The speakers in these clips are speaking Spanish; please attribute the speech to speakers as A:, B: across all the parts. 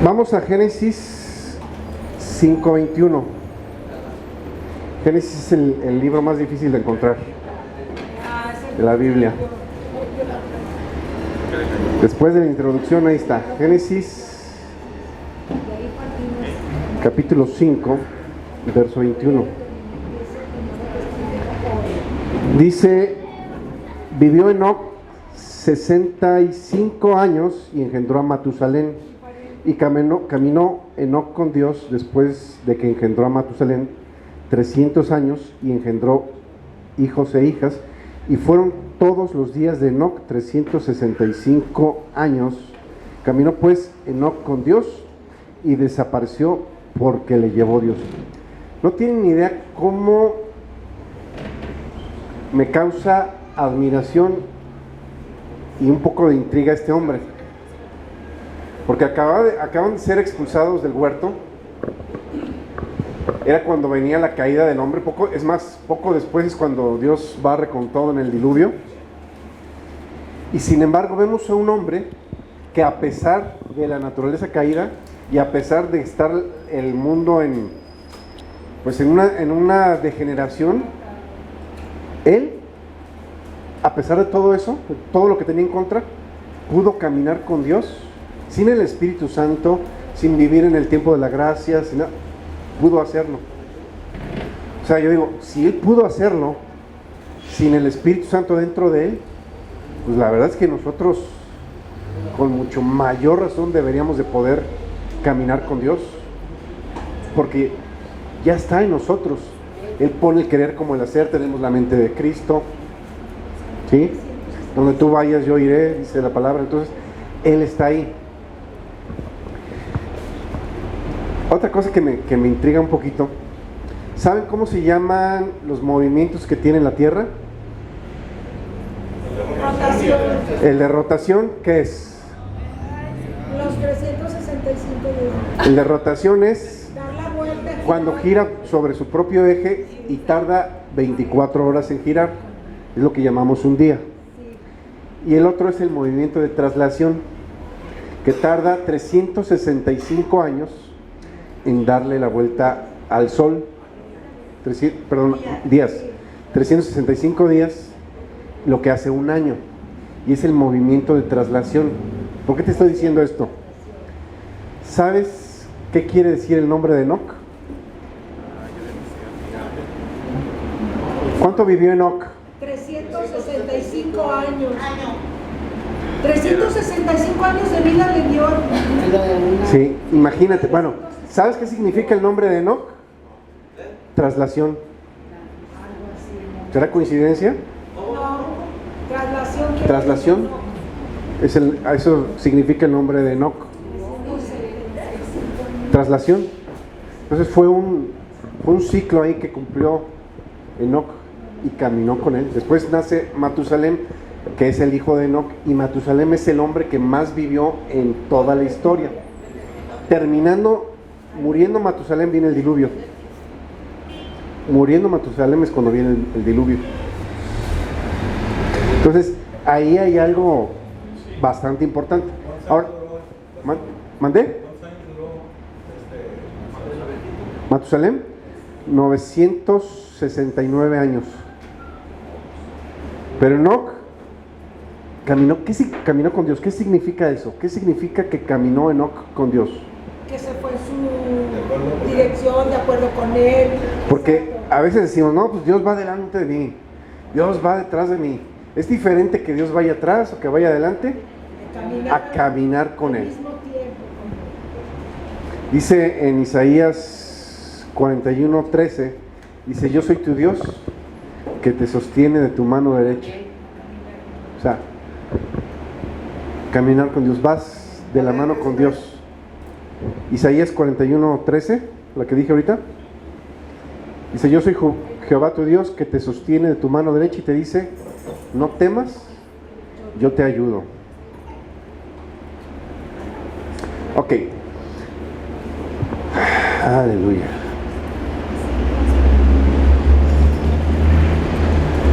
A: Vamos a Génesis 5:21. Génesis es el libro más difícil de encontrar de la Biblia. Después de la introducción, ahí está. Génesis capítulo 5, verso 21. Dice: vivió Enoc 65 años y engendró a Matusalén. Y caminó Enoc con Dios después de que engendró a Matusalén 300 años y engendró hijos e hijas. Y fueron todos los días de Enoc 365 años. Caminó pues Enoc con Dios y desapareció porque le llevó Dios. No tienen ni idea cómo me causa admiración y un poco de intriga este hombre. Porque acaban de ser expulsados del huerto. Era cuando venía la caída del hombre. Poco después es cuando Dios barre con todo en el diluvio. Y sin embargo vemos a un hombre que, a pesar de la naturaleza caída y a pesar de estar el mundo en una degeneración, él, a pesar de todo eso, de todo lo que tenía en contra, pudo caminar con Dios sin el Espíritu Santo, sin vivir en el tiempo de la gracia, sin nada. Pudo hacerlo. O sea, yo digo, si él pudo hacerlo sin el Espíritu Santo dentro de él, pues la verdad es que nosotros con mucho mayor razón deberíamos de poder caminar con Dios, porque ya está en nosotros. Él pone el querer como el hacer. Tenemos la mente de Cristo, ¿sí? Donde tú vayas yo iré, dice la palabra. Entonces Él está ahí. Otra cosa que me intriga un poquito: ¿saben cómo se llaman los movimientos que tiene la Tierra?
B: Rotación.
A: El de rotación, ¿qué es?
B: Los 365 días.
A: El de rotación es
B: Dar la vuelta.
A: cuando gira sobre su propio eje y tarda 24 horas en girar. Es lo que llamamos un día. Y el otro es el movimiento de traslación, que tarda 365 años en darle la vuelta al Sol. Días. 365 días, lo que hace un año. Y es el movimiento de traslación. ¿Por qué te estoy diciendo esto? ¿Sabes qué quiere decir el nombre de Enoc? ¿Cuánto vivió Enoc?
B: 365 años. 365 años de vida le dio.
A: Sí, imagínate. Bueno, ¿sabes qué significa el nombre de Enoc? Traslación. ¿Será coincidencia?
B: No, traslación.
A: Traslación. Eso significa el nombre de Enoc. Traslación. Entonces fue un ciclo ahí que cumplió Enoc y caminó con él. Después nace Matusalén, que es el hijo de Enoc, y Matusalén es el hombre que más vivió en toda la historia. Muriendo Matusalén, viene el diluvio. Muriendo Matusalén es cuando viene el diluvio. Entonces ahí hay algo bastante importante. Ahora, ¿mandé? Matusalén, 969 años. Pero Enoc caminó con Dios. ¿Qué significa eso? ¿Qué significa que caminó Enoc con Dios?
B: Que se fue en su dirección, de acuerdo con él.
A: Porque a veces decimos, no, pues Dios va delante de mí, Dios va detrás de mí. Es diferente que Dios vaya atrás o que vaya adelante a caminar con Él. Dice en Isaías 41:13, dice: yo soy tu Dios que te sostiene de tu mano derecha. O sea, caminar con Dios, vas de la mano con Dios. Isaías 41:13, la que dije ahorita, dice: yo soy Jehová tu Dios que te sostiene de tu mano derecha, y te dice: no temas, yo te ayudo. Ok. Aleluya.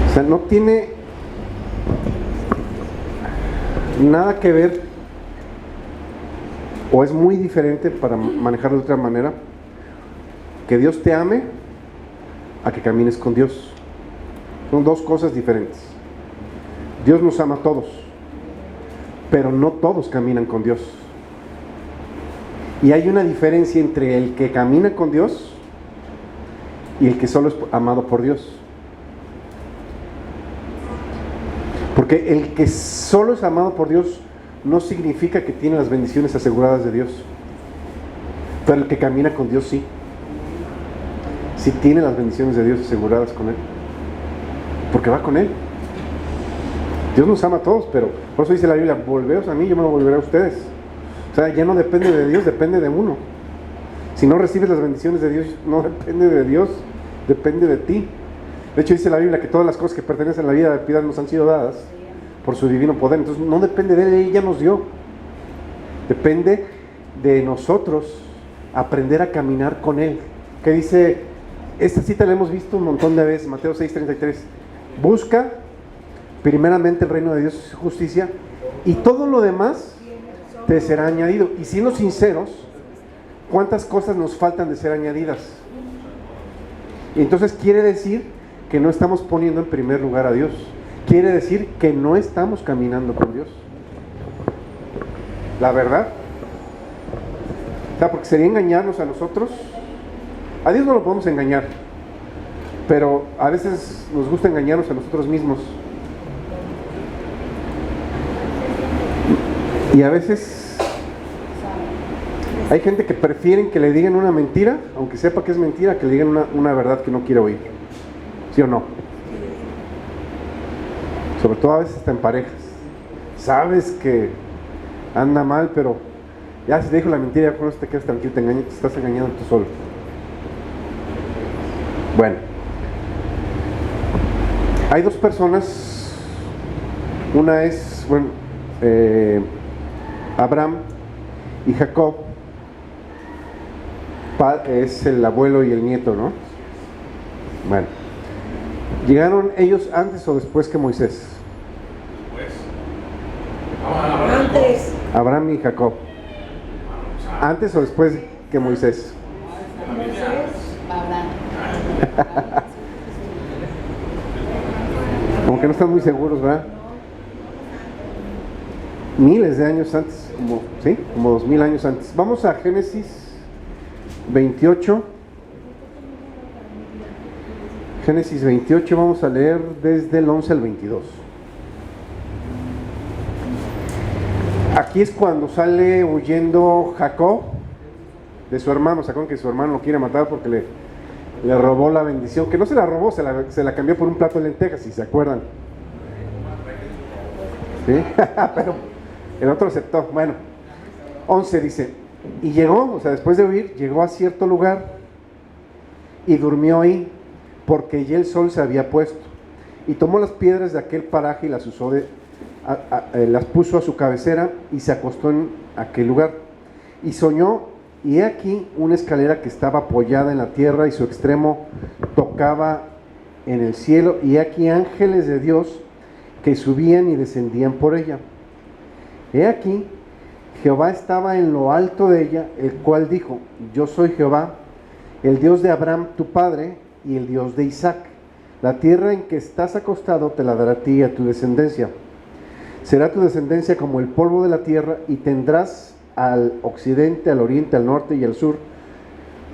A: O sea, no tiene nada que ver O es muy diferente, para manejarlo de otra manera, que Dios te ame a que camines con Dios. Son dos cosas diferentes. Dios nos ama a todos, pero no todos caminan con Dios. Y hay una diferencia entre el que camina con Dios y el que solo es amado por Dios. Porque el que solo es amado por Dios no significa que tiene las bendiciones aseguradas de Dios. Pero el que camina con Dios sí. Sí tiene las bendiciones de Dios aseguradas con Él. Porque va con Él. Dios nos ama a todos, pero por eso dice la Biblia, volveos a mí, yo me lo volveré a ustedes. O sea, ya no depende de Dios, depende de uno. Si no recibes las bendiciones de Dios, no depende de Dios, depende de ti. De hecho dice la Biblia que todas las cosas que pertenecen a la vida de piedad nos han sido dadas por su divino poder. Entonces no depende de Él, Él ya nos dio. Depende de nosotros aprender a caminar con Él. Que dice, esta cita la hemos visto un montón de veces, Mateo 6:33. Busca primeramente el reino de Dios y su justicia, y todo lo demás te será añadido. Y siendo sinceros, ¿cuántas cosas nos faltan de ser añadidas? Y entonces quiere decir que no estamos poniendo en primer lugar a Dios. Quiere decir que no estamos caminando con Dios. La verdad. O sea, porque sería engañarnos a nosotros. A Dios no lo podemos engañar, pero a veces nos gusta engañarnos a nosotros mismos. Y a veces hay gente que prefieren que le digan una mentira, aunque sepa que es mentira, que le digan una verdad que no quiere oír. ¿Sí o no? Sobre todo a veces hasta en parejas. Sabes que anda mal, pero ya si te dijo la mentira, ya con eso te quedas tranquilo, te estás engañando tú solo. Bueno, hay dos personas. Una es, Abraham y Jacob. Es el abuelo y el nieto, ¿no? Bueno, ¿llegaron ellos antes o después que Moisés?
B: Antes.
A: Abraham y Jacob. ¿Antes o después que Moisés? Como que no están muy seguros, ¿verdad? Miles de años antes, como 2000 años antes. Vamos a Génesis 28. Génesis 28, vamos a leer desde el 11 al 22. Aquí es cuando sale huyendo Jacob de su hermano. ¿Se acuerdan que su hermano lo quiere matar porque le robó la bendición? Que no se la robó, se la cambió por un plato de lentejas, si se acuerdan. ¿Sí? Pero el otro aceptó. Bueno, 11 dice, y llegó, o sea, después de huir, llegó a cierto lugar y durmió ahí, porque ya el sol se había puesto. Y tomó las piedras de aquel paraje y las usó las puso a su cabecera y se acostó en aquel lugar. Y soñó, y he aquí una escalera que estaba apoyada en la tierra y su extremo tocaba en el cielo, y he aquí ángeles de Dios que subían y descendían por ella. He aquí Jehová estaba en lo alto de ella, el cual dijo, yo soy Jehová, el Dios de Abraham tu padre y el Dios de Isaac. La tierra en que estás acostado te la dará a ti y a tu descendencia. Será tu descendencia como el polvo de la tierra, y tendrás al occidente, al oriente, al norte y al sur,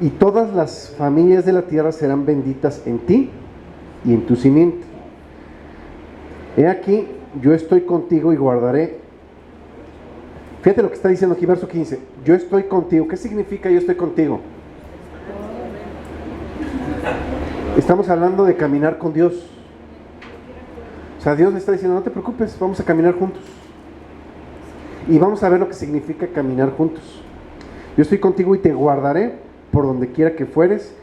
A: y todas las familias de la tierra serán benditas en ti y en tu simiente. He aquí, yo estoy contigo y guardaré. Fíjate lo que está diciendo aquí, verso 15. Yo estoy contigo. ¿Qué significa yo estoy contigo? Estamos hablando de caminar con Dios. O sea, Dios le está diciendo, no te preocupes, vamos a caminar juntos. Y vamos a ver lo que significa caminar juntos. Yo estoy contigo y te guardaré por donde quiera que fueres,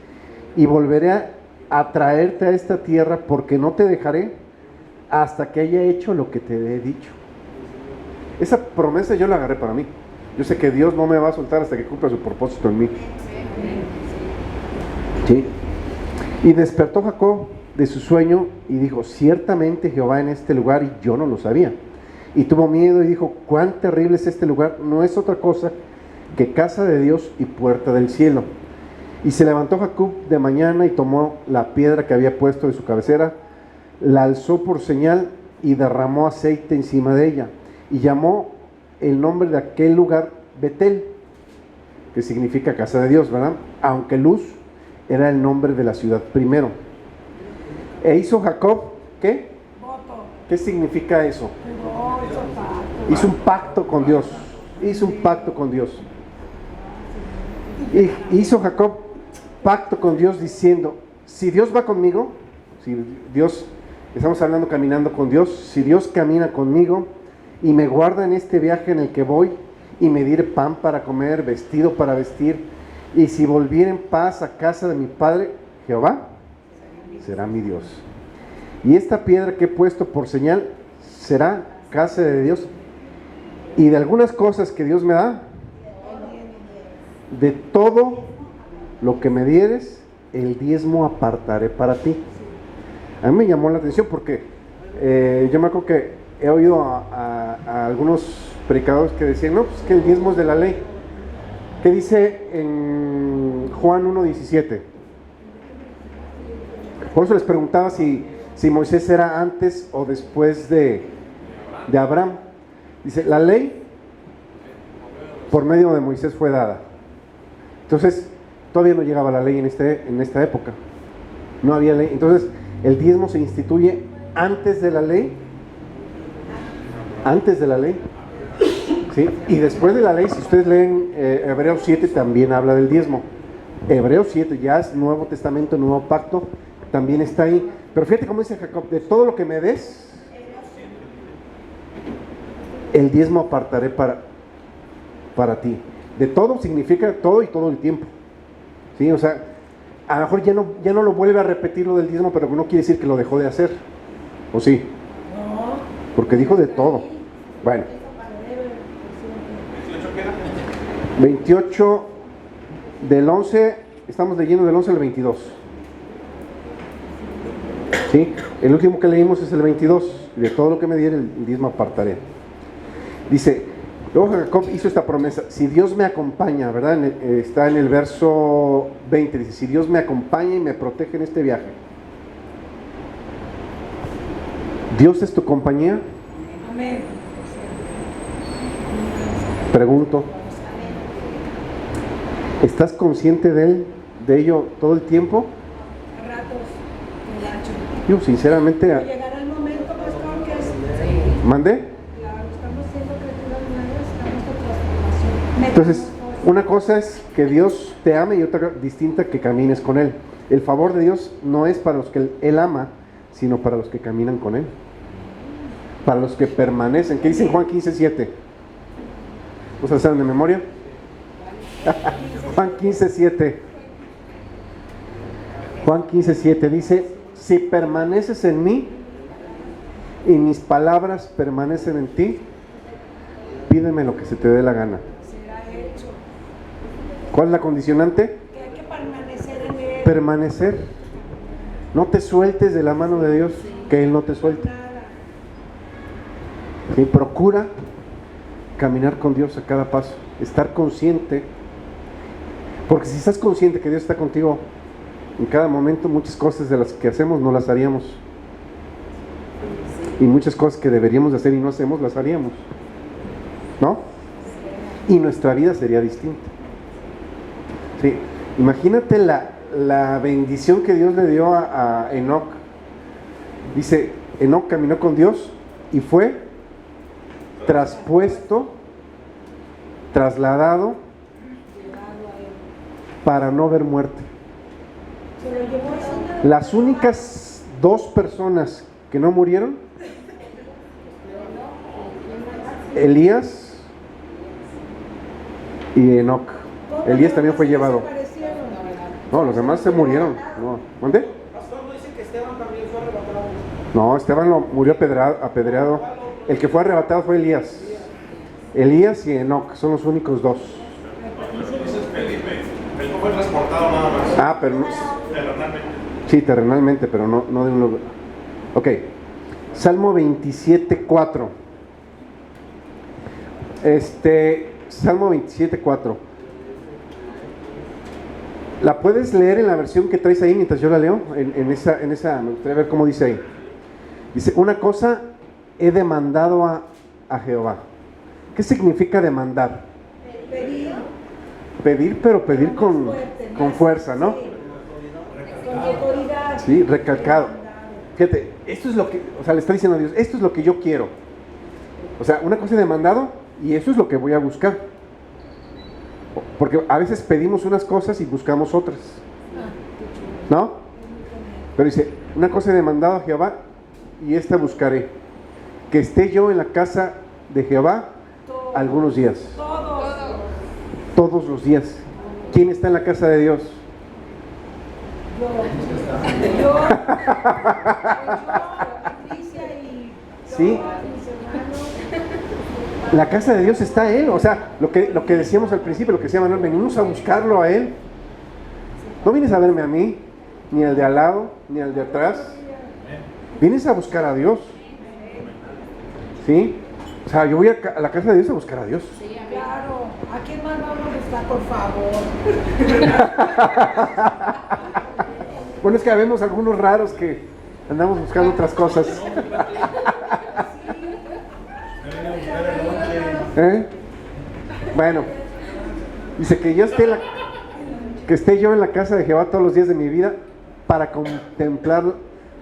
A: y volveré a traerte a esta tierra, porque no te dejaré hasta que haya hecho lo que te he dicho. Esa promesa yo la agarré para mí. Yo sé que Dios no me va a soltar hasta que cumpla su propósito en mí. ¿Sí? Y despertó Jacob de su sueño y dijo, ciertamente Jehová en este lugar, y yo no lo sabía. Y tuvo miedo y dijo, cuán terrible es este lugar, no es otra cosa que casa de Dios y puerta del cielo. Y se levantó Jacob de mañana y tomó la piedra que había puesto de su cabecera, la alzó por señal y derramó aceite encima de ella, y llamó el nombre de aquel lugar Betel, que significa casa de Dios, ¿verdad? Aunque Luz era el nombre de la ciudad primero. E hizo Jacob, ¿qué?
B: Voto.
A: ¿Qué significa eso?
B: No, hizo pacto.
A: Hizo un pacto con Dios. Hizo un pacto con Dios. Y hizo Jacob pacto con Dios diciendo, si Dios va conmigo, si Dios, estamos hablando caminando con Dios, si Dios camina conmigo y me guarda en este viaje en el que voy y me diere pan para comer, vestido para vestir, y si volviera en paz a casa de mi padre, Jehová será mi Dios. Y esta piedra que he puesto por señal será casa de Dios. Y de algunas cosas que Dios me da, de todo lo que me dieres, el diezmo apartaré para ti. A mí me llamó la atención porque yo me acuerdo que he oído a algunos predicadores que decían, no, pues que el diezmo es de la ley. ¿Qué dice en Juan 1:17? Por eso les preguntaba si Moisés era antes o después de Abraham. Dice, la ley por medio de Moisés fue dada. Entonces, todavía no llegaba la ley en esta época. No había ley. Entonces, el diezmo se instituye antes de la ley. Antes de la ley. ¿Sí? Y después de la ley, si ustedes leen Hebreos 7, también habla del diezmo. Hebreos 7 ya es Nuevo Testamento, Nuevo Pacto, también está ahí. Pero fíjate cómo dice Jacob, de todo lo que me des, el diezmo apartaré para ti. De todo significa todo y todo el tiempo. ¿Sí? O sea, a lo mejor ya no lo vuelve a repetir lo del diezmo, pero no quiere decir que lo dejó de hacer. ¿O sí?
B: No.
A: Porque dijo de todo. Bueno. 28 del 11, estamos leyendo del 11 al 22. ¿Sí? El último que leímos es el 22. De todo lo que me diera el diezmo apartaré. Dice, luego Jacob hizo esta promesa, si Dios me acompaña, ¿verdad? Está en el verso 20, dice, si Dios me acompaña y me protege en este viaje. ¿Dios es tu compañía?
B: Amén.
A: Pregunto, ¿estás consciente de ello todo el tiempo?
B: A ratos, muchacho.
A: Yo sinceramente...
B: Llegará el momento, pastor, que es...
A: ¿Mandé?
B: Claro, estamos siendo criaturas nuevas, estamos en transformación.
A: Entonces, una cosa es que Dios te ame y otra distinta que camines con Él. El favor de Dios no es para los que Él ama, sino para los que caminan con Él. Para los que permanecen. ¿Qué dice en Juan 15:7? ¿Ustedes saben de memoria? Juan 15:7. Juan 15:7 dice, si permaneces en mí y mis palabras permanecen en ti, pídeme lo que se te dé la gana.
B: Será hecho.
A: ¿Cuál es la condicionante?
B: Que hay que permanecer en él.
A: Permanecer. No te sueltes de la mano de Dios, que Él no te suelte.
B: Nada.
A: Y procura caminar con Dios a cada paso, estar consciente, porque si estás consciente que Dios está contigo en cada momento, muchas cosas de las que hacemos no las haríamos, y muchas cosas que deberíamos de hacer y no hacemos las haríamos, ¿no? Y nuestra vida sería distinta. Sí, imagínate la bendición que Dios le dio a Enoc. Dice, Enoc caminó con Dios y fue traspuesto, trasladado para no ver muerte.
B: Se lo llevó así.
A: Las únicas dos personas que no murieron, Elías y Enoc. Elías también fue llevado. No, los demás se murieron. No, ¿dónde?
C: Pastor, ¿no dice que Esteban también fue arrebatado?
A: No, Esteban murió apedreado. El que fue arrebatado fue Elías. Elías y Enoc son los únicos dos.
C: Dice Felipe, él no fue transportado nada más.
A: Ah, pero no.
C: Terrenalmente.
A: Sí, terrenalmente, pero no de un lugar. Ok. Salmo 27:4. Salmo 27:4. ¿La puedes leer en la versión que traes ahí mientras yo la leo? En esa, me gustaría ver cómo dice ahí. Dice, una cosa he demandado a Jehová. ¿Qué significa demandar?
B: Pedir.
A: Pedir, pero pedir con
B: fuerte,
A: fuerza, ¿no?
B: Sí. Con autoridad.
A: Sí, recalcado. Fíjate, esto es lo que, o sea, le está diciendo a Dios, esto es lo que yo quiero. O sea, una cosa he demandado y eso es lo que voy a buscar. Porque a veces pedimos unas cosas y buscamos otras. ¿No? Pero dice, una cosa he demandado a Jehová y esta buscaré. Que esté yo en la casa de Jehová algunos días. Todos los días. ¿Quién está en la casa de Dios?
B: Yo, Patricia y
A: Sí.
B: mis hermanos.
A: La casa de Dios está Él. O sea, lo que decíamos al principio, lo que decía Manuel, venimos a buscarlo a Él. No vienes a verme a mí, ni al de al lado, ni al de atrás. Vienes a buscar a Dios. ¿Sí? O sea, yo voy a la casa de Dios a buscar a Dios.
B: Claro, ¿a quién más vamos a buscar, por favor?
A: Bueno, es que vemos algunos raros que andamos buscando otras cosas. ¿Eh? Bueno, dice que que esté yo en la casa de Jehová todos los días de mi vida para contemplar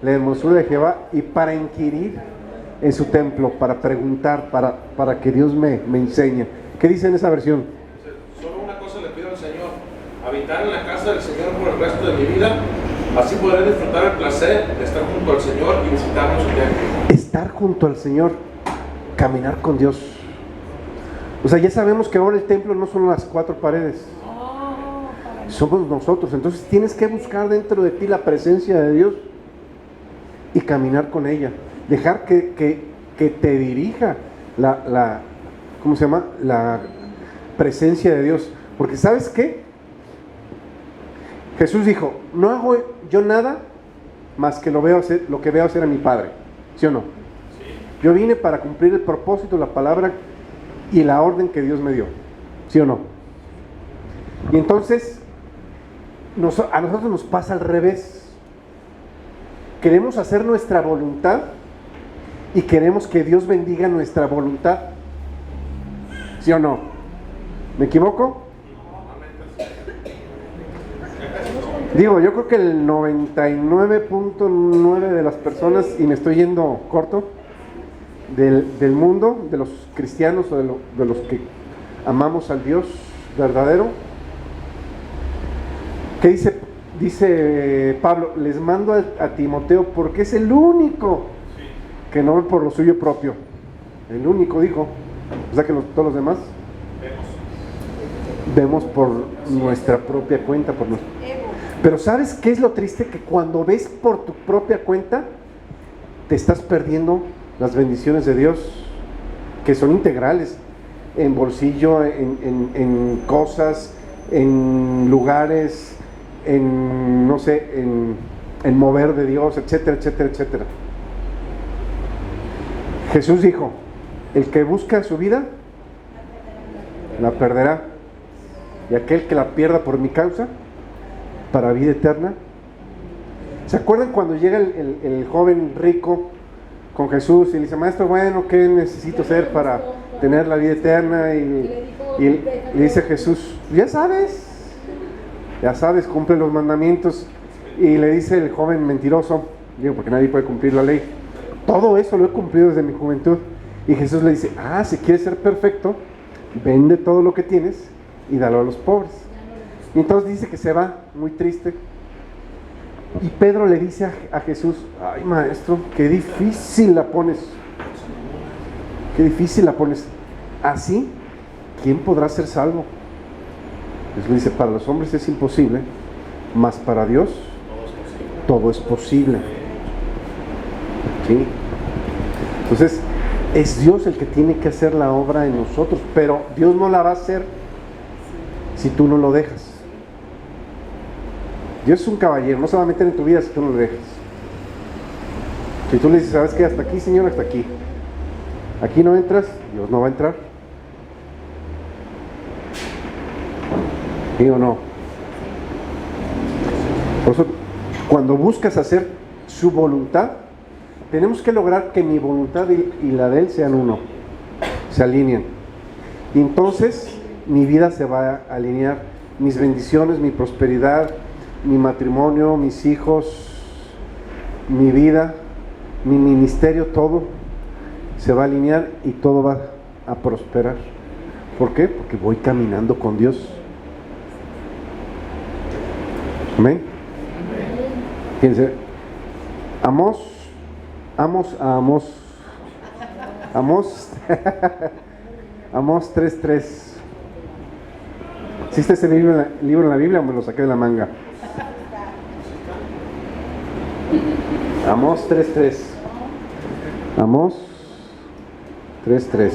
A: la hermosura de Jehová y para inquirir en su templo, para preguntar, para que Dios me enseñe. ¿Qué dice en esa versión?
C: Solo una cosa le pido al Señor: habitar en la casa del Señor por el resto de mi vida. Así podré disfrutar el placer de estar junto al Señor y visitarnos su templo.
A: Estar junto al Señor, caminar con Dios. O sea, ya sabemos que ahora el templo no son las cuatro paredes, somos nosotros. Entonces tienes que buscar dentro de ti la presencia de Dios y caminar con ella. Dejar que te dirija ¿cómo se llama? La presencia de Dios. Porque ¿sabes qué? Jesús dijo, no hago yo nada más que lo que veo hacer a mi Padre. ¿Sí o no? Sí. Yo vine para cumplir el propósito, la palabra y la orden que Dios me dio. ¿Sí o no? Y entonces a nosotros nos pasa al revés. Queremos hacer nuestra voluntad y queremos que Dios bendiga nuestra voluntad. ¿Sí o no? ¿Me equivoco? Digo, yo creo que el 99.9 de las personas, y me estoy yendo corto, del mundo, de los cristianos o de los que amamos al Dios verdadero, ¿qué dice Pablo? Les mando a Timoteo porque es el único que no ve por lo suyo propio. El único, dijo. O sea que todos los demás vemos por nuestra propia cuenta, por nuestro... Pero ¿sabes qué es lo triste? Que cuando ves por tu propia cuenta, te estás perdiendo las bendiciones de Dios, que son integrales, en bolsillo, en cosas, en lugares, en, no sé, en mover de Dios, etcétera, etcétera, etcétera. Jesús dijo, el que busca su vida, la perderá, y aquel que la pierda por mi causa, para vida eterna. ¿Se acuerdan cuando llega el joven rico con Jesús y le dice, maestro, bueno, ¿qué necesito hacer para tener la vida eterna? Y le dice Jesús, ya sabes, cumple los mandamientos. Y le dice el joven mentiroso, digo, porque nadie puede cumplir la ley, todo eso lo he cumplido desde mi juventud. Y Jesús le dice, si quieres ser perfecto, vende todo lo que tienes y dalo a los pobres. Y entonces dice que se va muy triste. Y Pedro le dice a Jesús, ay maestro, qué difícil la pones. Qué difícil la pones. Así, ¿quién podrá ser salvo? Jesús le dice, para los hombres es imposible, mas para Dios todo es posible. ¿Sí? Entonces, es Dios el que tiene que hacer la obra en nosotros, pero Dios no la va a hacer si tú no lo dejas. Dios es un caballero, no se va a meter en tu vida si tú no lo dejas. Si tú le dices, ¿sabes qué? Hasta aquí, Señor, hasta aquí. Aquí no entras, Dios no va a entrar. ¿Sí o no? Por eso, cuando buscas hacer su voluntad, tenemos que lograr que mi voluntad y la de Él sean uno, se alineen. Y entonces mi vida se va a alinear, mis bendiciones, mi prosperidad, mi matrimonio, mis hijos, mi vida, mi ministerio, todo se va a alinear y todo va a prosperar. ¿Por qué? Porque voy caminando con Dios. Amén. Fíjense, Amós 3:3. ¿Existe ese libro en la Biblia o me lo saqué de la manga? Amós 3:3. Amós 3:3.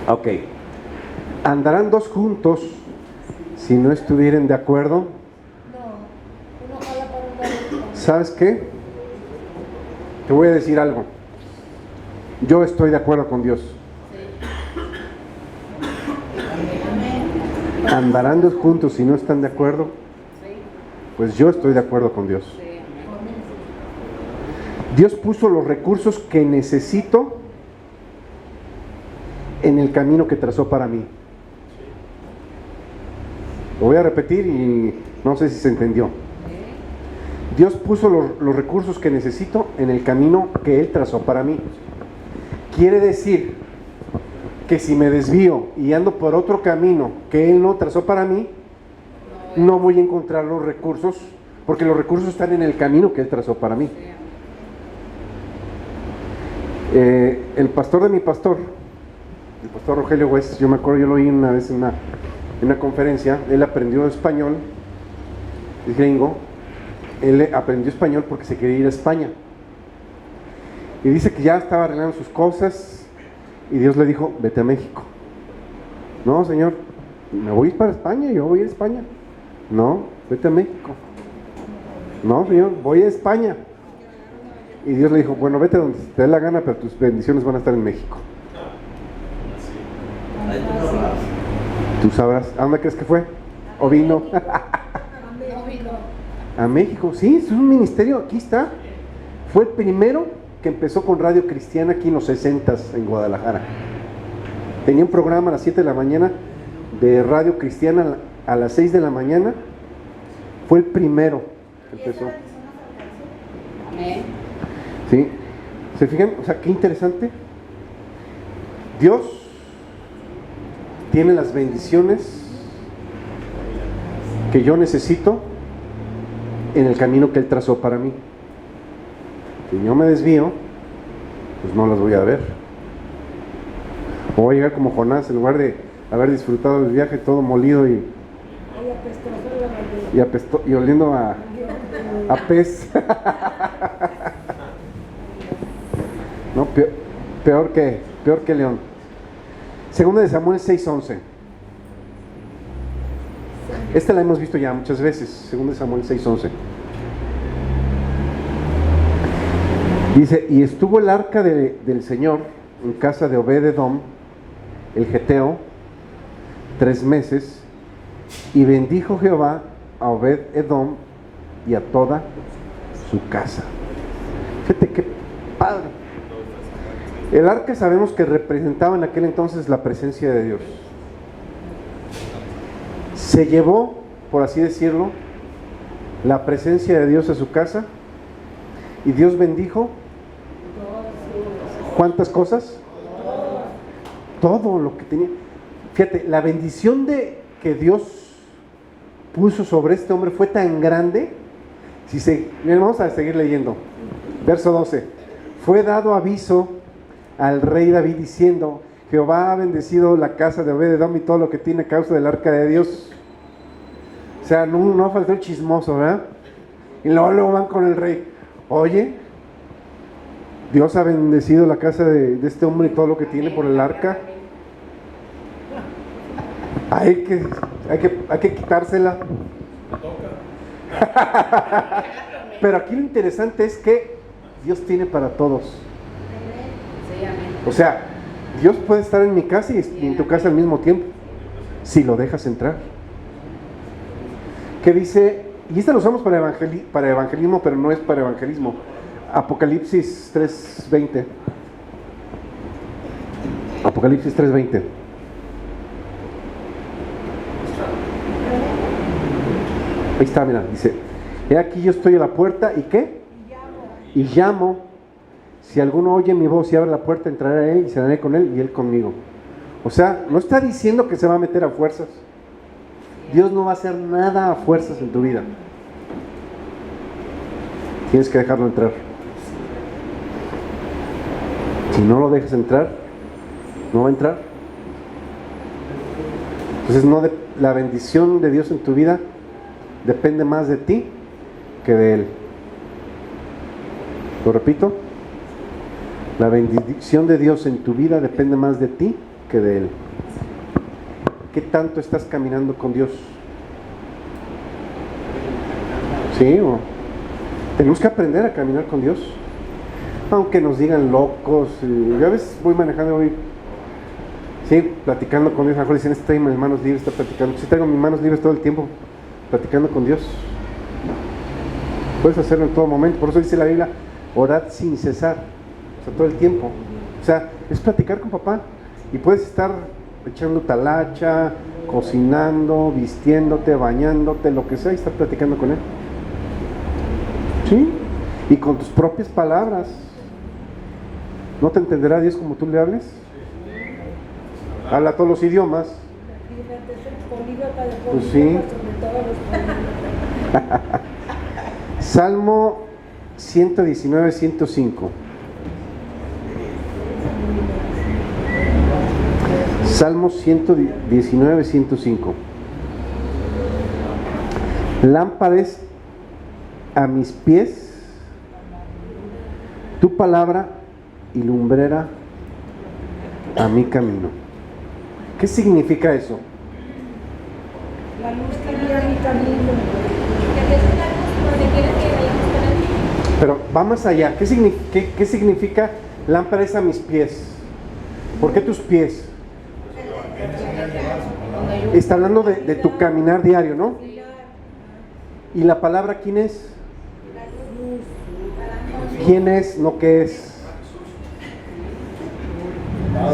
A: Ok. ¿Andarán dos juntos si no estuvieren de acuerdo? ¿Sabes qué? Te voy a decir algo. Yo estoy de acuerdo con Dios. ¿Andarán dos juntos si no están de acuerdo? Pues yo estoy de acuerdo con Dios. Dios puso los recursos que necesito en el camino que trazó para mí. Lo voy a repetir y no sé si se entendió. Dios puso los recursos que necesito en el camino que Él trazó para mí. Quiere decir que si me desvío y ando por otro camino que Él no trazó para mí, no voy a encontrar los recursos, porque los recursos están en el camino que Él trazó para mí. El pastor de mi pastor, el pastor Rogelio West, yo me acuerdo, yo lo oí una vez en una conferencia. Él aprendió español, es gringo. Él aprendió español porque se quería ir a España. Y dice que ya estaba arreglando sus cosas y Dios le dijo, vete a México. No, Señor, me voy para España, yo voy a España. No, vete a México. No, Señor, voy a España. Y Dios le dijo, bueno, vete donde te dé la gana, pero tus bendiciones van a estar en México. Tú sabrás. ¿A dónde crees que fue? ¿O vino? A México, sí, es un ministerio, aquí está. Fue el primero que empezó con Radio Cristiana aquí en los 60s en Guadalajara. Tenía un programa a las 7 de la mañana de Radio Cristiana a las 6 de la mañana. Fue el primero que empezó. ¿Sí? ¿Se fijan? O sea, qué interesante. Dios tiene las bendiciones que yo necesito en el camino que Él trazó para mí. Si yo me desvío, pues no las voy a ver. O voy a llegar como Jonás, en lugar de haber disfrutado del viaje todo molido y oliendo a pez. No, peor que león. Segunda de Samuel 6:11. Esta la hemos visto ya muchas veces. Segunda de Samuel 6:11. Dice, y estuvo el arca del Señor en casa de Obed-Edom, el geteo, 3 meses, y bendijo Jehová a Obed-Edom y a toda su casa. Fíjate qué padre. El arca sabemos que representaba en aquel entonces la presencia de Dios. Se llevó, por así decirlo, la presencia de Dios a su casa y Dios bendijo. ¿Cuántas cosas? Todo lo que tenía. Fíjate, la bendición que Dios puso sobre este hombre fue tan grande. Miren, vamos a seguir leyendo. Verso 12. Fue dado aviso al rey David diciendo, Jehová ha bendecido la casa de Obed-Edom y todo lo que tiene a causa del arca de Dios. O sea, no faltó el chismoso, ¿verdad? Y luego van con el rey. Oye, Dios ha bendecido la casa de este hombre y todo lo que tiene por el arca. Hay que quitársela. Pero aquí lo interesante es que Dios tiene para todos. O sea, Dios puede estar en mi casa y en tu casa al mismo tiempo, si lo dejas entrar. que dice, y esta lo usamos para evangelismo, pero no es para evangelismo. Apocalipsis 3:20. Apocalipsis 3:20. Ahí está, mira, dice, he aquí yo estoy a la puerta, ¿y qué? Y llamo. Si alguno oye mi voz y abre la puerta, entraré a él y cenaré con él y él conmigo. O sea, no está diciendo que se va a meter a fuerzas. Dios no va a hacer nada a fuerzas en tu vida. Tienes que dejarlo entrar. Si no lo dejas entrar, no va a entrar. Entonces la bendición de Dios en tu vida depende más de ti que de Él. Lo repito, la bendición de Dios en tu vida depende más de ti que de Él. ¿Qué tanto estás caminando con Dios? ¿Sí? Tenemos que aprender a caminar con Dios. Aunque nos digan locos. Yo a veces voy manejando hoy, sí, platicando con Dios. A lo mejor dicen, este trae mis manos libres, está platicando. Sí, traigo mis manos libres todo el tiempo, platicando con Dios. Puedes hacerlo en todo momento. Por eso dice la Biblia, orad sin cesar. O sea, todo el tiempo. O sea, es platicar con papá. Y puedes estar echando talacha, cocinando, vistiéndote, bañándote, lo que sea, y estar platicando con Él. ¿Sí? Y con tus propias palabras. ¿No te entenderá Dios como tú le hables? Habla todos los idiomas. Pues sí. Salmo 119, 105. Salmo 119, 105. Lámparas a mis pies, tu palabra y lumbrera a mi camino. ¿Qué significa eso?
B: La luz que guía mi camino.
A: Pero va más allá. ¿Qué significa lámparas a mis pies? ¿Por qué tus pies? Está hablando de tu caminar diario, ¿no? ¿Y la palabra quién es? ¿Quién es, no qué es?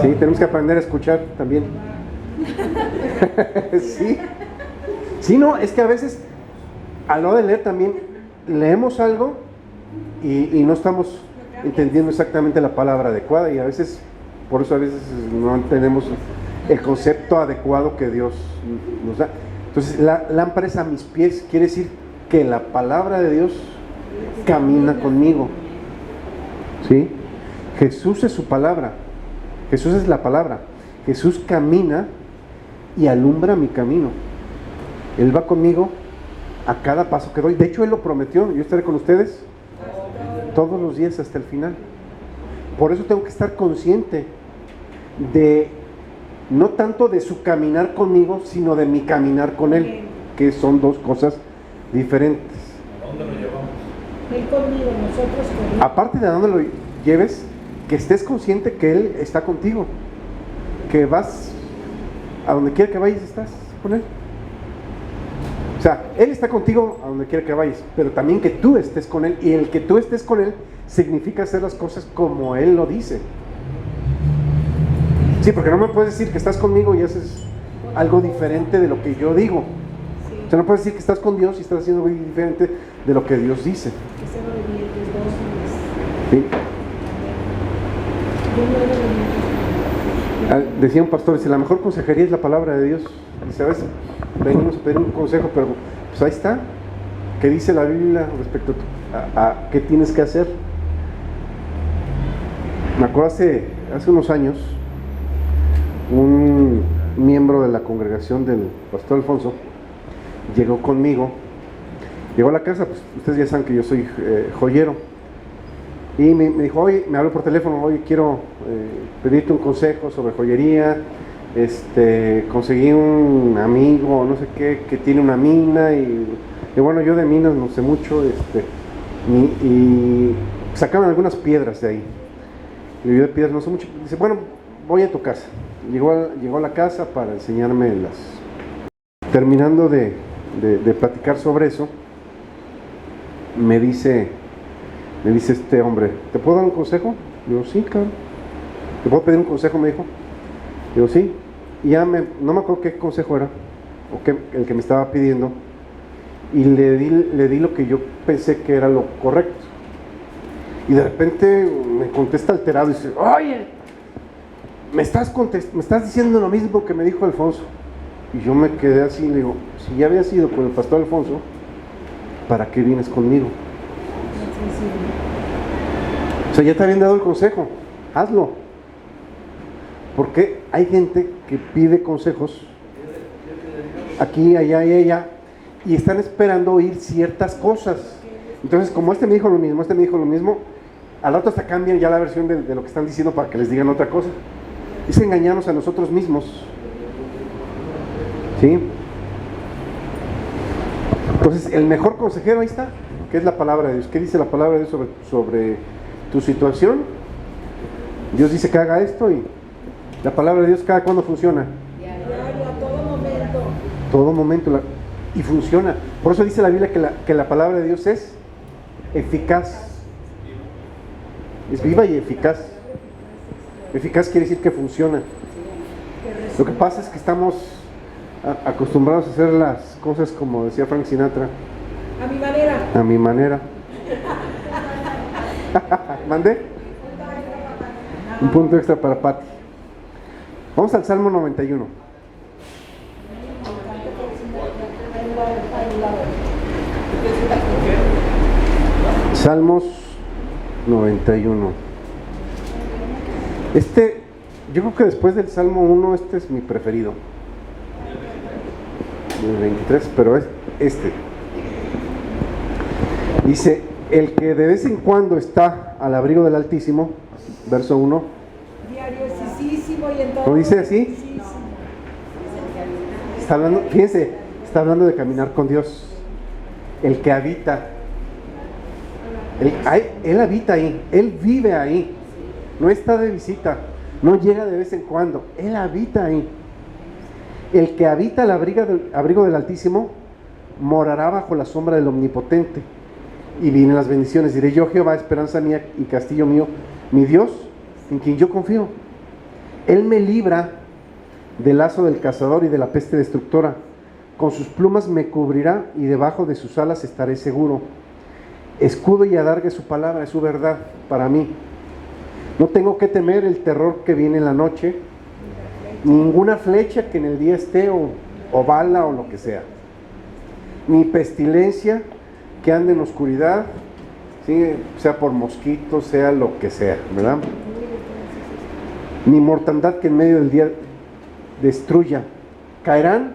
A: Sí, tenemos que aprender a escuchar también. Sí. Sí, no, es que a veces, a lo de leer también, leemos algo y no estamos entendiendo exactamente la palabra adecuada, y a veces, por eso a veces no entendemos el concepto adecuado que Dios nos da. Entonces, la lámpara es a mis pies, quiere decir que la palabra de Dios camina conmigo. ¿Sí? Jesús es su palabra. Jesús es la palabra. Jesús camina y alumbra mi camino. Él va conmigo a cada paso que doy. De hecho, Él lo prometió. Yo estaré con ustedes todos los días hasta el final. Por eso tengo que estar consciente de, no tanto de su caminar conmigo, sino de mi caminar con Él, que son dos cosas diferentes.
C: ¿A dónde lo llevamos?
B: Él conmigo, nosotros con Él.
A: Aparte de a dónde lo lleves, que estés consciente que Él está contigo, que vas a donde quiera que vayas, estás con Él. O sea, Él está contigo a donde quiera que vayas, pero también que tú estés con Él, y el que tú estés con Él significa hacer las cosas como Él lo dice. Sí, porque no me puedes decir que estás conmigo y haces algo diferente de lo que yo digo. O sea, no puedes decir que estás con Dios y estás haciendo algo diferente de lo que Dios dice. ¿Sí? Decía un pastor, dice, la mejor consejería es la palabra de Dios. Dice, a veces venimos a pedir un consejo, pero pues ahí está. ¿Qué dice la Biblia respecto a qué tienes que hacer? Me acuerdo hace unos años, un miembro de la congregación del pastor Alfonso llegó conmigo, llegó a la casa, pues ustedes ya saben que yo soy joyero, y me dijo, oye, me habló por teléfono, oye, quiero pedirte un consejo sobre joyería, conseguí un amigo, no sé qué, que tiene una mina, y bueno, yo de minas no sé mucho, y sacaron algunas piedras de ahí, y yo de piedras no sé mucho, dice, bueno, voy a tu casa. Llegó a la casa para enseñarme terminando de de platicar sobre eso, me dice este hombre, ¿te puedo dar un consejo? Digo, sí, claro. ¿Te puedo pedir un consejo? Me dijo. Digo, sí. Y ya no me acuerdo qué consejo era, o el que me estaba pidiendo, y le di lo que yo pensé que era lo correcto. Y de repente me contesta alterado y dice, oye, me estás diciendo lo mismo que me dijo Alfonso. Y yo me quedé así y le digo, si ya habías ido con el pastor Alfonso, ¿para qué vienes conmigo? O sea, ya te habían dado el consejo, hazlo. Porque hay gente que pide consejos aquí, allá y allá, y están esperando oír ciertas cosas. Entonces, como este me dijo lo mismo, al rato hasta cambian ya la versión de lo que están diciendo para que les digan otra cosa. Es engañarnos a nosotros mismos. ¿Sí? Entonces, el mejor consejero ahí está, que es la palabra de Dios. ¿Qué dice la palabra de Dios sobre tu situación? Dios dice que haga esto, y la palabra de Dios cada cuándo funciona.
B: Diario, a todo momento.
A: Todo momento, y funciona. Por eso dice la Biblia que la palabra de Dios es eficaz. Es viva y eficaz. Eficaz quiere decir que funciona. Lo que pasa es que estamos acostumbrados a hacer las cosas como decía Frank Sinatra.
B: A mi manera.
A: A mi manera. ¿Mandé? Un punto extra para Pati. Vamos al Salmo 91. Salmos 91. Yo creo que después del Salmo 1, este es mi preferido. El 23, pero es este. Dice, el que de vez en cuando está al abrigo del Altísimo, verso 1.
B: Diariosísimo y en todo.
A: ¿Lo dice así?
B: Sí.
A: Está hablando, fíjense, está hablando de caminar con Dios. El que habita. Él habita ahí, Él vive ahí. No está de visita, no llega de vez en cuando. Él habita ahí. El que habita al abrigo del Altísimo morará bajo la sombra del Omnipotente. Y vienen las bendiciones. Diré yo, Jehová, esperanza mía y castillo mío, mi Dios, en quien yo confío. Él me libra del lazo del cazador y de la peste destructora. Con sus plumas me cubrirá y debajo de sus alas estaré seguro. Escudo y adarga es su palabra, es su verdad para mí. No tengo que temer el terror que viene en la noche, ninguna flecha que en el día esté, o bala o lo que sea, ni pestilencia que ande en oscuridad, ¿sí? Sea por mosquitos, sea lo que sea, ¿verdad? Ni mortandad que en medio del día destruya. Caerán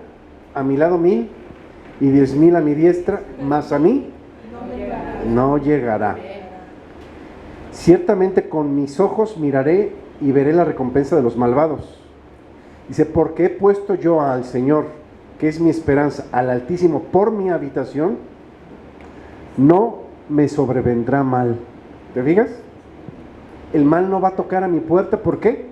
A: a mi lado 1000 y 10,000 a mi diestra, mas a mí no llegará. Ciertamente con mis ojos miraré y veré la recompensa de los malvados. Dice, porque he puesto yo al Señor, que es mi esperanza, al Altísimo por mi habitación, no me sobrevendrá mal. ¿Te fijas? El mal no va a tocar a mi puerta. ¿Por qué?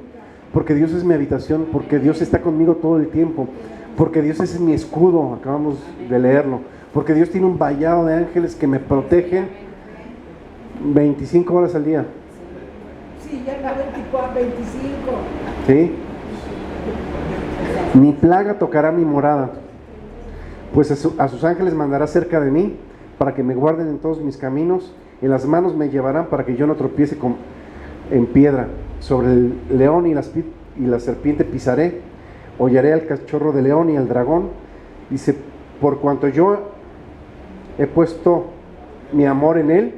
A: Porque Dios es mi habitación, porque Dios está conmigo todo el tiempo, porque Dios es mi escudo, acabamos de leerlo, porque Dios tiene un vallado de ángeles que me protegen 25 horas al día.
B: Sí, ya está 24, 25.
A: ¿Sí? Ni plaga tocará mi morada, pues a sus ángeles mandará cerca de mí, para que me guarden en todos mis caminos. En las manos me llevarán para que yo no tropiece en piedra. Sobre el león y la serpiente pisaré, hollaré al cachorro de león y al dragón. Dice, por cuanto yo he puesto mi amor en él,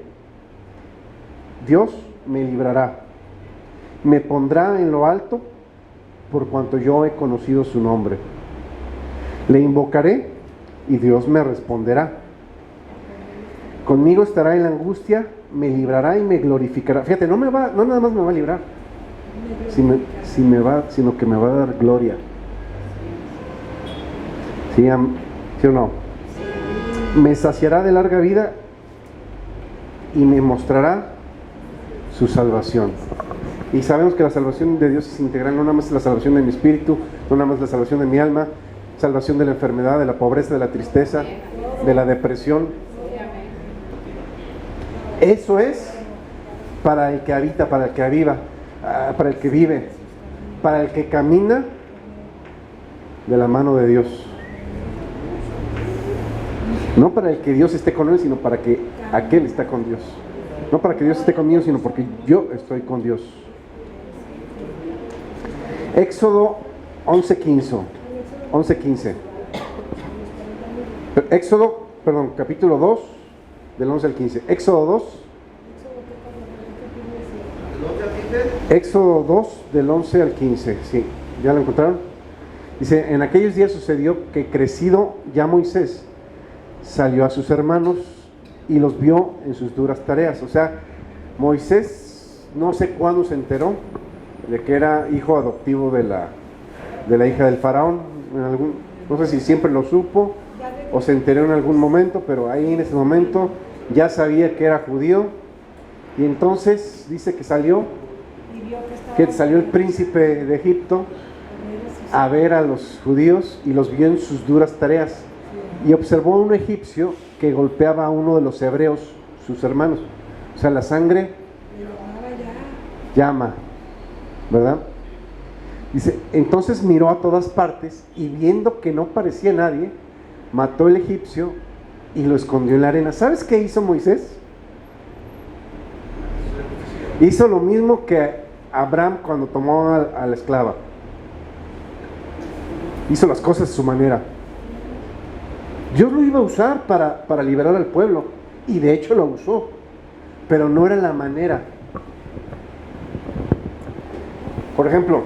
A: Dios me librará, me pondrá en lo alto, por cuanto yo he conocido su nombre. Le invocaré y Dios me responderá. Conmigo estará en la angustia, me librará y me glorificará. Fíjate, no nada más me va a librar, sino que me va a dar gloria. ¿Sí o no? Me saciará de larga vida y me mostrará su salvación. Y sabemos que la salvación de Dios es integral, no nada más la salvación de mi espíritu, no nada más la salvación de mi alma, salvación de la enfermedad, de la pobreza, de la tristeza, de la depresión. Eso es para el que habita, para el que aviva, para el que vive, para el que camina de la mano de Dios. No para el que Dios esté con él, sino para que aquel está con Dios. No para que Dios esté conmigo, sino porque yo estoy con Dios. Éxodo 11:15. Capítulo 2, del 11 al 15. Éxodo 2, del 11 al 15. Sí, ¿ya lo encontraron? Dice, en aquellos días sucedió que crecido ya Moisés salió a sus hermanos y los vio en sus duras tareas. O sea, Moisés no sé cuándo se enteró de que era hijo adoptivo de la hija del faraón. No sé si siempre lo supo o se enteró en algún momento, pero ahí en ese momento ya sabía que era judío. Y entonces dice que salió el príncipe de Egipto a ver a los judíos y los vio en sus duras tareas. Y observó a un egipcio que golpeaba a uno de los hebreos, sus hermanos. O sea, la sangre llama, ¿verdad? Dice, entonces miró a todas partes y viendo que no parecía nadie, mató el egipcio y lo escondió en la arena. ¿Sabes qué hizo Moisés? Hizo lo mismo que Abraham cuando tomó a la esclava. Hizo las cosas a su manera. Dios lo iba a usar para liberar al pueblo, y de hecho lo usó, pero no era la manera. Por ejemplo,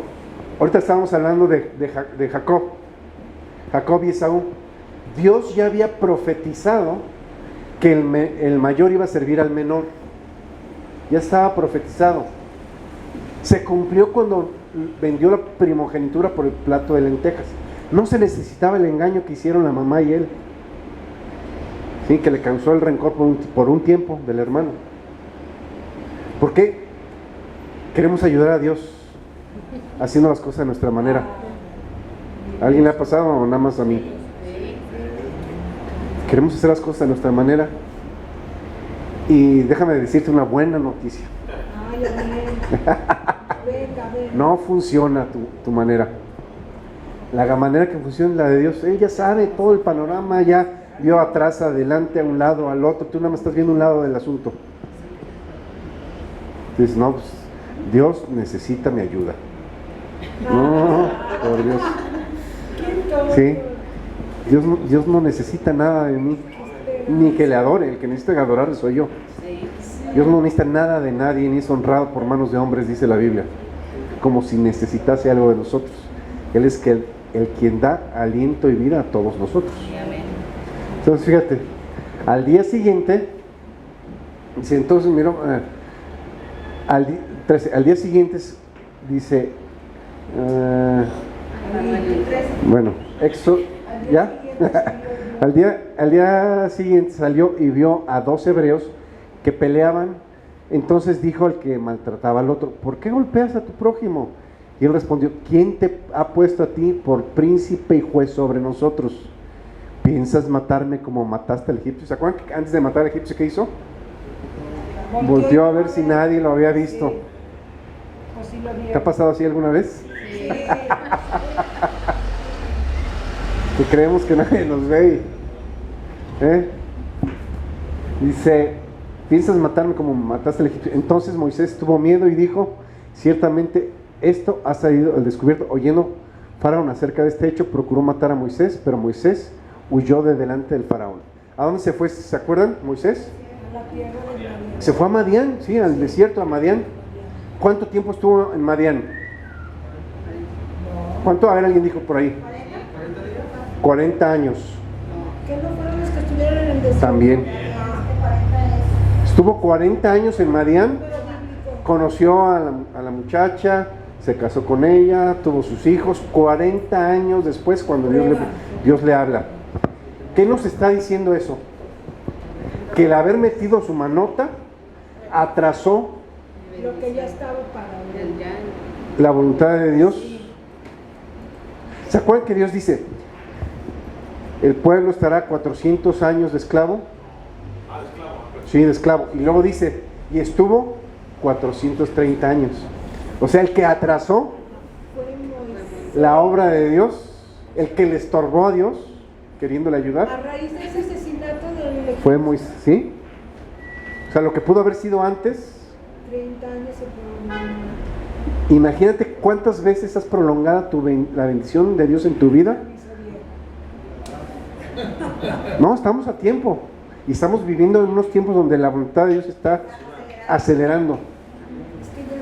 A: ahorita estábamos hablando de Jacob y Esaú. Dios ya había profetizado que el mayor iba a servir al menor. Ya estaba profetizado. Se cumplió cuando vendió la primogenitura por el plato de lentejas. No se necesitaba el engaño que hicieron la mamá y él. Sí, que le causó el rencor por un tiempo del hermano. ¿Por qué? Queremos ayudar a Dios haciendo las cosas de nuestra manera. ¿A alguien le ha pasado o nada más a mí? Queremos hacer las cosas de nuestra manera. Y déjame decirte una buena noticia. No funciona tu manera. La manera que funciona es la de Dios. Él ya sabe todo el panorama, ya vio atrás, adelante, a un lado, al otro. Tú nada más estás viendo un lado del asunto. Dices, no, pues Dios necesita mi ayuda. No, por Dios. Sí, Dios no necesita nada de mí, ni que le adore. El que necesita adorar soy yo. Dios no necesita nada de nadie, ni es honrado por manos de hombres, dice la Biblia, como si necesitase algo de nosotros. Él es el quien da aliento y vida a todos nosotros. Entonces fíjate, al día siguiente, dice, entonces miró, al día siguiente dice, bueno, ¿ya? al día siguiente salió y vio a 2 hebreos que peleaban. Entonces dijo al que maltrataba al otro, ¿por qué golpeas a tu prójimo? Y él respondió, ¿quién te ha puesto a ti por príncipe y juez sobre nosotros? ¿Piensas matarme como mataste al egipcio? ¿Se acuerdan que antes de matar al egipcio qué hizo? Volteó a ver si nadie lo había visto. ¿Te ha pasado así alguna vez?
B: Sí.
A: Que creemos que nadie nos ve. Dice, ¿piensas matarme como mataste al egipcio? Entonces Moisés tuvo miedo y dijo, ciertamente esto ha salido al descubierto. Oyendo Faraón acerca de este hecho, procuró matar a Moisés, pero Moisés huyó de delante del faraón. ¿A dónde se fue? ¿Se acuerdan? Moisés se fue a Madián, sí, al desierto, a Madián. ¿Cuánto tiempo estuvo en Madián? ¿Cuánto? A ver, alguien dijo por ahí. 40 años.
B: ¿Qué no fueron los que estuvieron en el desierto?
A: También. Estuvo 40 años en Madián, conoció a la muchacha, se casó con ella, tuvo sus hijos. 40 años después, cuando Dios le habla. ¿Qué nos está diciendo eso? Que el haber metido su manota atrasó
B: lo que ya estaba para
A: la voluntad de Dios. ¿Se acuerdan que Dios dice, El pueblo estará 400 años de esclavo.
C: De esclavo.
A: Sí, de esclavo. Y luego dice, y estuvo 430 años. O sea, el que atrasó
B: Fue Moisés.
A: la obra de Dios, el que le estorbó a Dios, queriéndole
B: A
A: ayudar,
B: raíz de ese asesinato del
A: fue Moisés, ¿sí? O sea, lo que pudo haber sido antes,
B: 30 años se prolongó.
A: imagínate cuántas veces has prolongado la bendición de Dios en tu vida. No, estamos a tiempo. Y estamos viviendo en unos tiempos donde la voluntad de Dios está acelerando.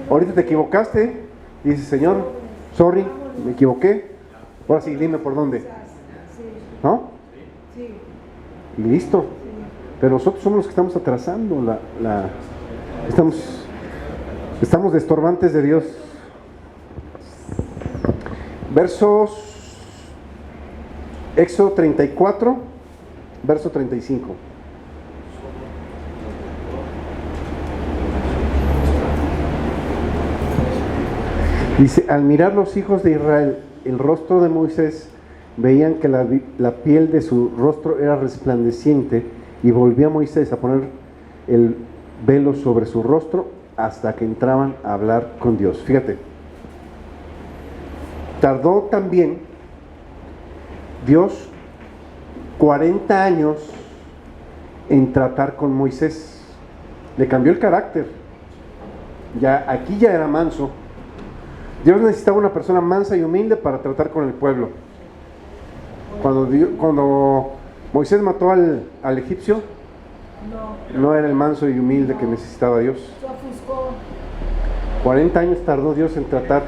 A: Ahorita te equivocaste, dices, Señor, sorry, me equivoqué. Ahora sí, dime por dónde. ¿No?
B: Sí,
A: Y listo.
B: sí.
A: Pero nosotros somos los que estamos atrasando estamos de estorbantes de Dios. Versos Éxodo 34, verso 35. Dice, al mirar los hijos de Israel el rostro de Moisés, veían que la piel de su rostro era resplandeciente, y volvía Moisés a poner el velo sobre su rostro hasta que entraban a hablar con Dios. Fíjate, tardó también Dios 40 años en tratar con Moisés. Le cambió el carácter. Aquí ya era manso. Dios necesitaba una persona mansa y humilde para tratar con el pueblo. Cuando Moisés mató al egipcio, no era el manso y humilde que necesitaba Dios.
B: Se ofuscó.
A: 40 años tardó Dios en tratar.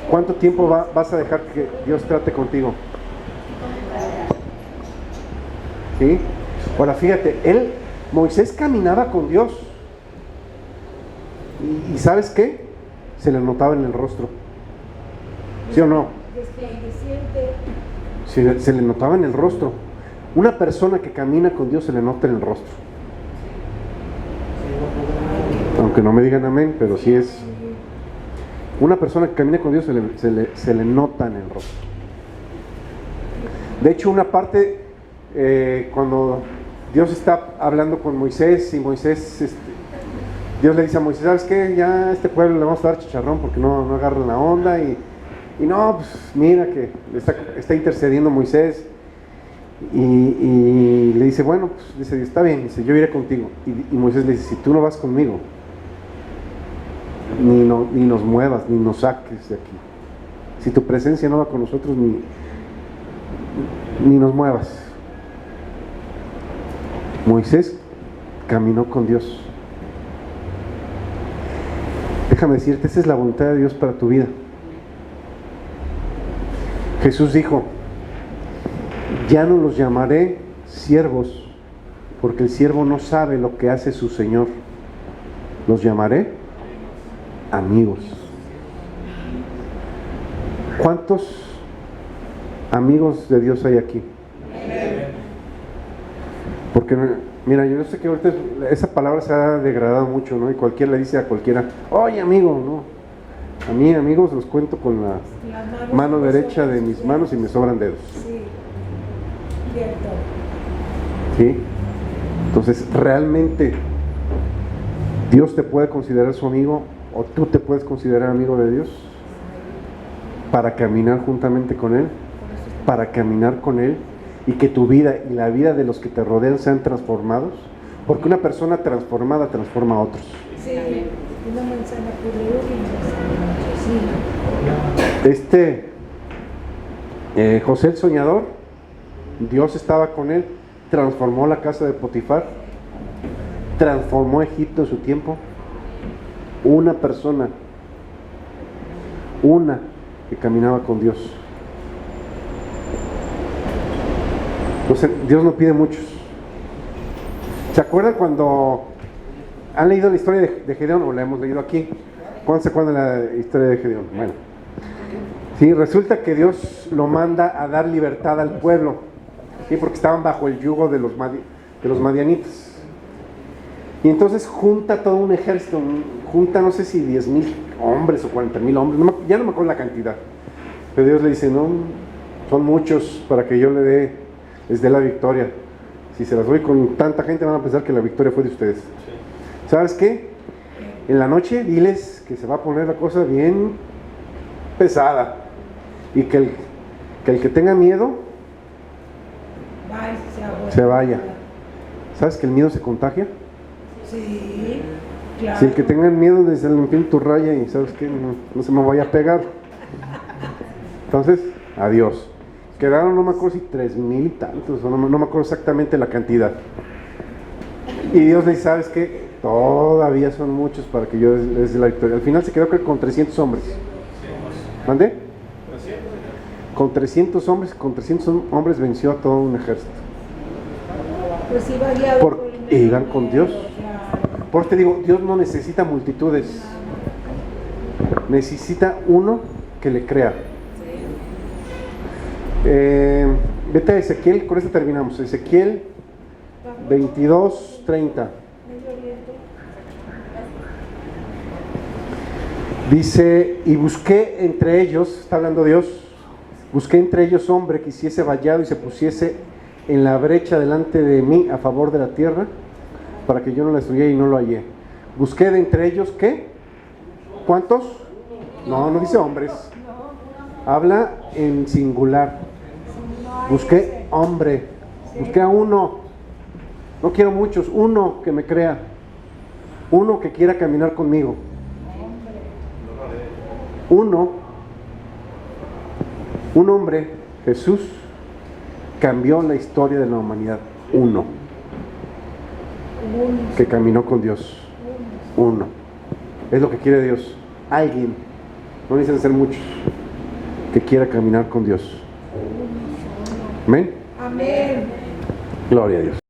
A: ¿Cuánto tiempo vas a dejar que Dios trate contigo? ¿Sí? Ahora fíjate, Moisés caminaba con Dios. ¿Y sabes qué? Se le notaba en el rostro. ¿Sí o no?
B: Resplandeciente.
A: Se le notaba en el rostro. Una persona que camina con Dios se le nota en el rostro. Aunque no me digan amén, pero sí es. Una persona que camina con Dios se le nota en el rostro. De hecho, una parte, cuando Dios está hablando con Moisés, y Moisés, Dios le dice a Moisés, ¿sabes qué? Ya a este pueblo le vamos a dar chicharrón porque no agarran la onda, y no, pues mira que está intercediendo Moisés, y le dice, bueno, pues dice, está bien, dice, yo iré contigo. Y Moisés le dice, si tú no vas conmigo, ni nos muevas, ni nos saques de aquí. Si tu presencia no va con nosotros, ni nos muevas. Moisés caminó con Dios. Déjame decirte, esa es la voluntad de Dios para tu vida. Jesús dijo, ya no los llamaré siervos, porque el siervo no sabe lo que hace su Señor. Los llamaré amigos. ¿Cuántos amigos de Dios hay aquí? Porque, mira, yo sé que ahorita esa palabra se ha degradado mucho, ¿no? Y cualquiera le dice a cualquiera, oye amigo, ¿no? A mí amigos los cuento con la mano derecha de mis manos y me sobran dedos.
B: Sí, cierto.
A: ¿Sí? Entonces, realmente, ¿Dios te puede considerar su amigo o tú te puedes considerar amigo de Dios? Para caminar juntamente con Él, para caminar con Él, y que tu vida y la vida de los que te rodean sean transformados, porque una persona transformada transforma a otros.
B: Sí, una manzana pudrió y una manzana. Sí.
A: José el soñador, Dios estaba con él, transformó la casa de Potifar, transformó Egipto en su tiempo. Una persona, que caminaba con Dios. Entonces, Dios no pide muchos. ¿Se acuerdan cuando han leído la historia de Gedeón, o la hemos leído aquí? ¿Cuándo se acuerdan la historia de Gedeón? Bueno, sí, resulta que Dios lo manda a dar libertad al pueblo, ¿sí? Porque estaban bajo el yugo de los madianitas. Y entonces junta todo un ejército, no sé si 10,000 hombres o 40,000 hombres, ya no me acuerdo la cantidad. Pero Dios le dice, no, son muchos para que yo le dé les dé la victoria. Si se las doy con tanta gente van a pensar que la victoria fue de ustedes. ¿Sabes qué? En la noche diles que se va a poner la cosa bien pesada y que el que tenga miedo se vaya. ¿Sabes que el miedo se contagia?
B: Sí, claro.
A: Si el que tenga miedo desde el infierno tu raya y sabes que no se me vaya a pegar. Entonces, adiós. Quedaron, no me acuerdo si 3,000 y tantos, o no me acuerdo exactamente la cantidad. Y Dios le dice, ¿sabes qué? Todavía son muchos para que yo les dé la victoria. Al final se quedó con 300 hombres. ¿Mandé? Con 300 hombres venció a todo un ejército.
B: Pues iba guiado
A: Porque iban con Dios. Por eso te digo, Dios no necesita multitudes. Necesita uno que le crea. Vete a Ezequiel, con esto terminamos. Ezequiel 22:30. Dice, y busqué entre ellos, está hablando Dios, busqué entre ellos hombre que hiciese vallado y se pusiese en la brecha delante de mí a favor de la tierra, para que yo no la destruyera y no lo hallé. Busqué de entre ellos, ¿qué? ¿Cuántos? No dice hombres. Habla en singular. Busqué hombre. Busqué a uno. No quiero muchos. Uno que me crea. Uno que quiera caminar conmigo. Un hombre, Jesús, cambió la historia de la humanidad. Uno que caminó con Dios. Uno. Es lo que quiere Dios. Alguien. No necesitan ser muchos. Que quiera caminar con Dios. Amén.
B: Amén.
A: Gloria a Dios.